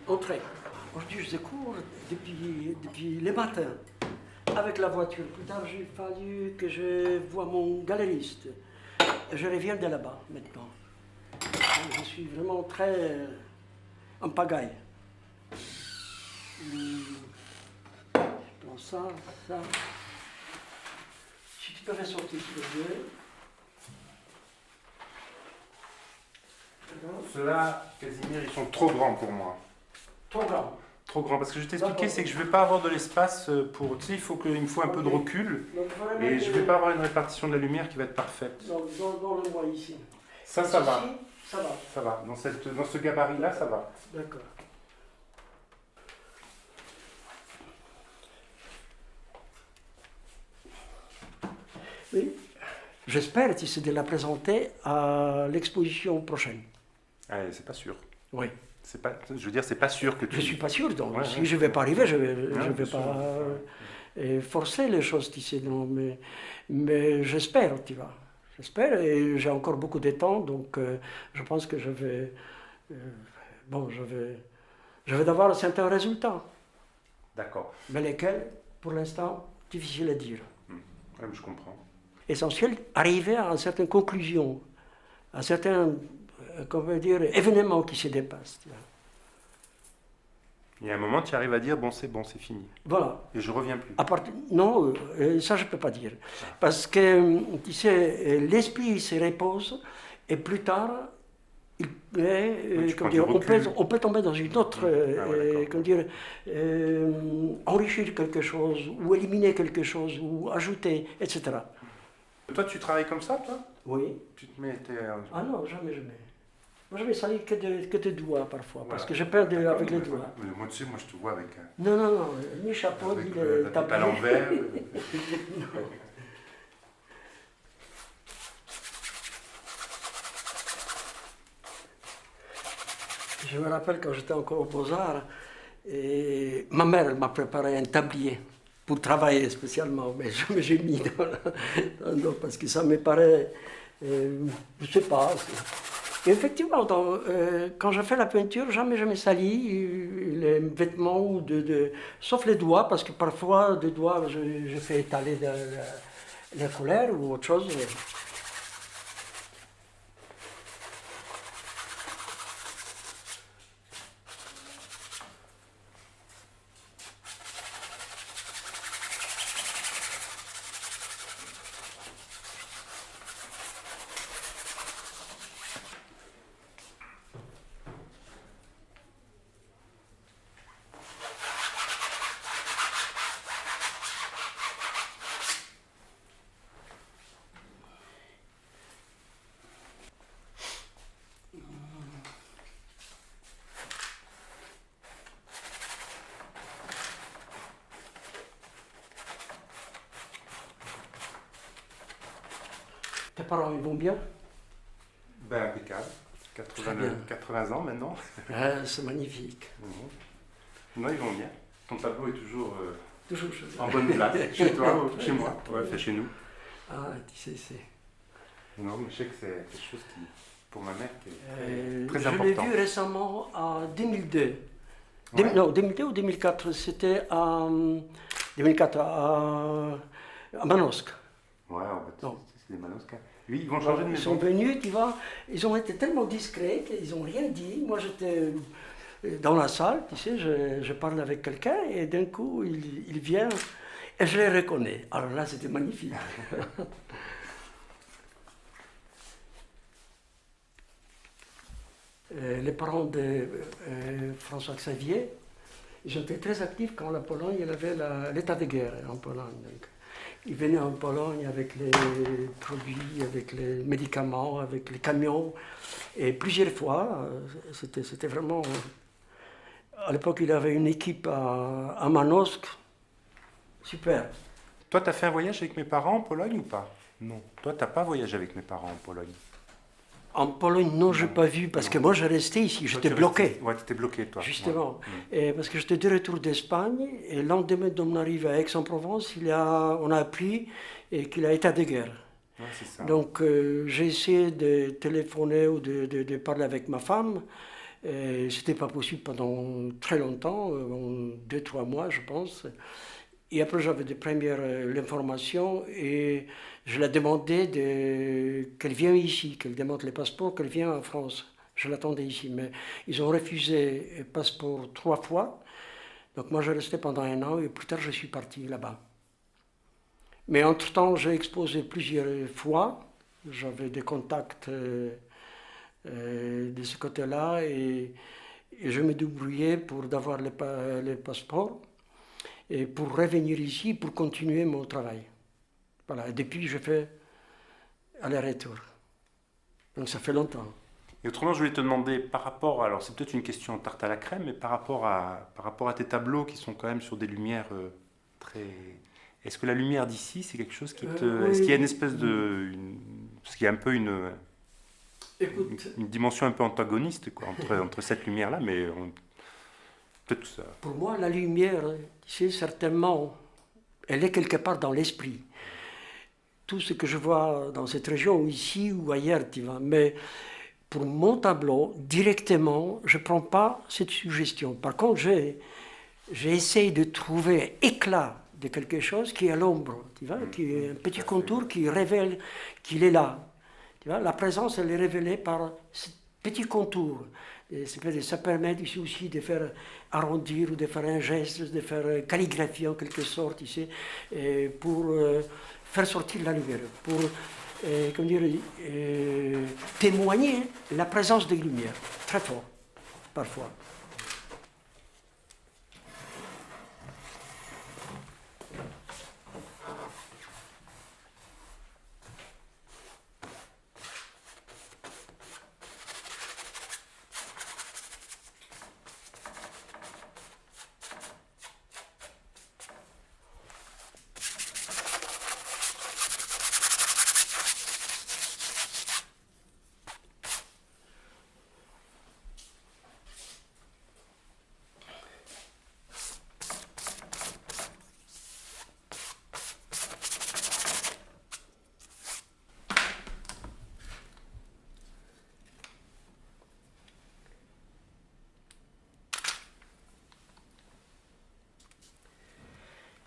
Entrez. Aujourd'hui, je découvre depuis les matins avec la voiture. Plus tard, j'ai fallu que je voie mon galériste. Je reviens de là-bas maintenant. Je suis vraiment très en pagaille. Je prends ça, ça. Si tu peux faire sortir les yeux. Ceux-là, Casimir, ils sont trop grands pour moi. Trop grand. Trop grands. Parce que je t'ai expliqué, D'accord. c'est que je ne vais pas avoir de l'espace pour. Tu sais, il me faut un peu de recul. Donc, vraiment, Et je ne vais pas avoir une répartition de la lumière qui va être parfaite. dans le mois ici. Ça Ici, va. Ça va. Ça va. Dans ce gabarit-là, ça va. D'accord. Oui. J'espère tu sais, de la présenter à l'exposition prochaine. Allez, c'est pas sûr. Oui. C'est pas, je veux dire, c'est pas sûr que tu. Je ne suis pas sûr, donc Ouais, si ouais. je ne vais pas arriver, je ne Ouais, vais bien sûr. pas forcer les choses, tu sais, non, mais j'espère, tu vois. J'espère, et j'ai encore beaucoup de temps, donc je pense que je vais, bon, je vais avoir certains résultats, D'accord. mais lesquels, pour l'instant, difficile à dire. Ouais, mais je comprends. Essentiel, arriver à une certaine conclusion, à un certain, comment dire, événement qui se dépasse. Tu vois. Il y a un moment, tu arrives à dire bon, c'est fini. Voilà. Et je reviens plus. Non, ça je ne peux pas dire. Parce que, tu sais, l'esprit se repose et plus tard, tu prends comment du dire, recul. on peut tomber dans une autre, ouais, comment dire, enrichir quelque chose, ou éliminer quelque chose, ou ajouter, etc. Toi, tu travailles comme ça, toi? Oui. Tu te mets. Ah non, jamais, jamais. Moi, je vais salir que de doigts parfois, parce Voilà. que je peins D'accord, avec les mais doigts. voilà. Moi, tu sais, moi, je te vois avec, Non, non, non, ni chapeau, avec ni la le tête tapis. à l'envers. Je me rappelle quand j'étais encore au Beaux-Arts, et ma mère elle m'a préparé un tablier pour travailler spécialement, mais jamais j'ai mis dans parce que ça me paraît, je sais pas. Et effectivement, quand je fais la peinture, jamais je me salis les vêtements, sauf les doigts, parce que parfois, des doigts, je fais étaler la couleur ou autre chose. Tes parents, ils vont bien? Ben, impeccable. Très bien. 80 ans maintenant. Ah, c'est magnifique. Non, ils vont bien. Ton tableau est toujours Toujours chez en bonne place. Chez toi ou chez moi? Ouais, c'est chez nous. Ah, tu sais, c'est. Non, mais je sais que c'est quelque chose qui, pour ma mère, qui est très Je l'ai important. vu récemment en 2002. Ouais. Non, 2002 ou 2004, c'était en 2004 à Manosque. Ouais, en fait, Non. c'est des Manosques. Oui, ils vont changer de Ils sont maison. venus, tu vois, ils ont été tellement discrets qu'ils n'ont rien dit. Moi, j'étais dans la salle, tu sais, je parle avec quelqu'un et d'un coup, il vient et je les reconnais. Alors là, c'était magnifique. Les parents de François Xavier, ils ont été très actifs quand la Pologne elle avait l'état de guerre en Pologne. Donc, ils venaient en Pologne avec les produits, avec les médicaments, avec les camions. Et plusieurs fois, c'était vraiment... À l'époque, il avait une équipe à Manosque. Super. Toi, tu as fait un voyage avec mes parents en Pologne ou pas? Non. Toi, tu n'as pas voyagé avec mes parents en Pologne. En Pologne, non, je n'ai pas vu, parce que moi, je restais ici, j'étais bloqué. Ouais, tu étais bloqué, toi. Justement, Ouais. et parce que j'étais de retour d'Espagne, et le lendemain de mon arrivée à Aix-en-Provence, on a appris qu'il a état de guerre. Ouais, c'est ça. Donc j'ai essayé de téléphoner ou de parler avec ma femme, C'était pas possible pendant très longtemps, 2-3 mois, je pense. Et après, j'avais des premières l'information et je la demandais qu'elle vienne ici, qu'elle demande les passeports, qu'elle vienne en France. Je l'attendais ici, mais ils ont refusé le passeport 3 fois. Donc moi, je restais pendant 1 an et plus tard, je suis parti là-bas. Mais entre-temps, j'ai exposé plusieurs fois. J'avais des contacts de ce côté-là et je me débrouillais pour avoir les passeports et pour revenir ici pour continuer mon travail. Voilà, et depuis, je fais aller-retour. Donc ça fait longtemps. Et autrement, je voulais te demander, par rapport, alors c'est peut-être une question tarte à la crème, mais par rapport à tes tableaux qui sont quand même sur des lumières très... Est-ce que la lumière d'ici, c'est quelque chose qui te... Oui. Est-ce qu'il y a une espèce parce qu'il y a un peu Écoute, une dimension un peu antagoniste quoi, entre cette lumière-là, mais peut-être que ça... pour moi, la lumière, c'est certainement, elle est quelque part dans l'esprit. Tout ce que je vois dans cette région, ou ici ou ailleurs, tu vois. Mais pour mon tableau, directement, je ne prends pas cette suggestion. Par contre, j'essaie de trouver éclat de quelque chose qui est à l'ombre, tu vois, qui est un petit contour qui révèle qu'il est là. Tu vois, la présence, elle est révélée par ce petit contour. Et ça permet ici aussi de faire arrondir ou de faire un geste, de faire calligraphie en quelque sorte, tu sais, pour faire sortir la lumière, pour comment dire, témoigner la présence des lumières, très fort, parfois.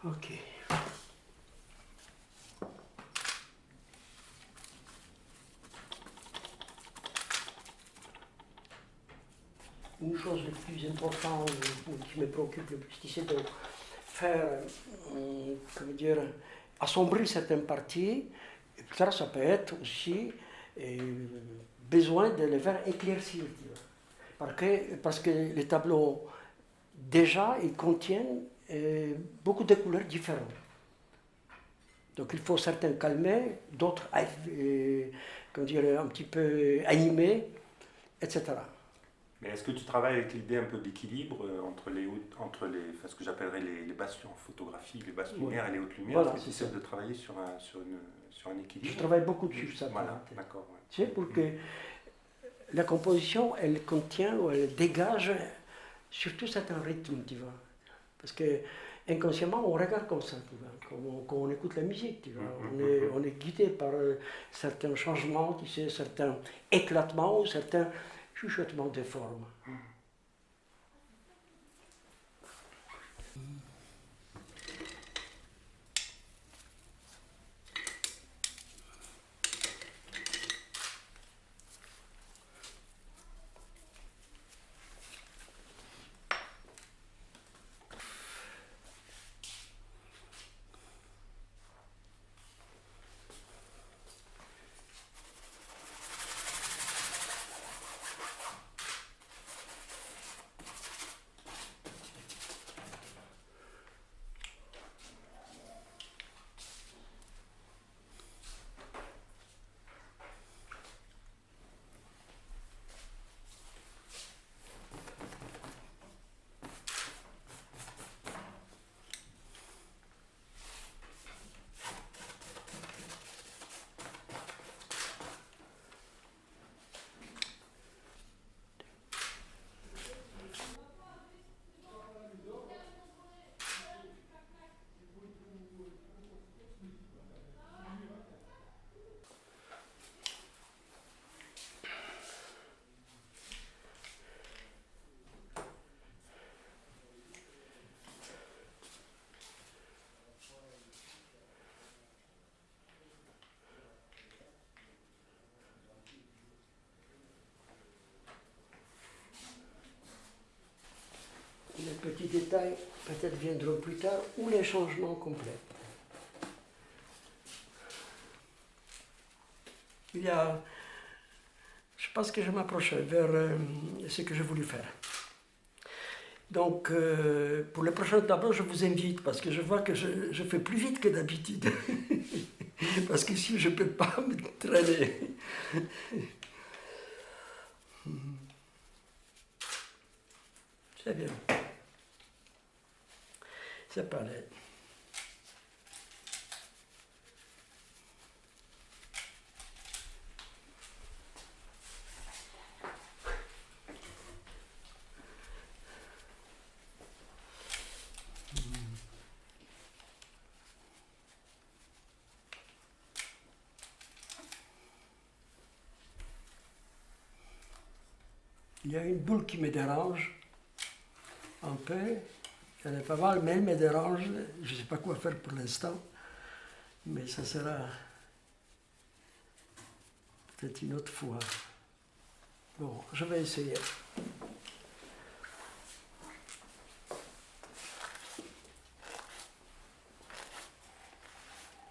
Ok. Une chose le plus importante qui me préoccupe le plus, c'est de faire, comment dire, assombrir certaines parties. Et puis ça peut être aussi besoin de les faire éclaircir. Tu vois. Parce que les tableaux, déjà, ils contiennent beaucoup de couleurs différentes. Donc il faut certains calmer, d'autres comment dire, un petit peu animer, etc. Mais est-ce que tu travailles avec l'idée un peu d'équilibre entre ce que j'appellerais les basses en photographie, les basses lumières et les hautes lumières? Voilà, est-ce que tu essaies de travailler sur un équilibre? Je travaille beaucoup dessus, ça. Voilà, d'accord. Ouais. Tu sais, pour que la composition, elle contient ou elle dégage surtout certains rythmes, tu vois. Parce que inconsciemment, on regarde comme ça, tu vois, quand on écoute la musique, tu vois. On est guidé par certains changements, tu sais, certains éclatements ou certains chuchotements de formes. petits détails peut-être viendront plus tard, ou les changements complets. Je pense que je m'approche vers ce que j'ai voulu faire. Donc, pour le prochain tableau, je vous invite, parce que je vois que je fais plus vite que d'habitude. Parce qu'ici, je ne peux pas me traîner. C'est bien. C'est pas laid. Il y a une boule qui me dérange un peu. Elle est pas mal, mais elle me dérange. Je ne sais pas quoi faire pour l'instant. Mais ça sera peut-être une autre fois. Bon, je vais essayer.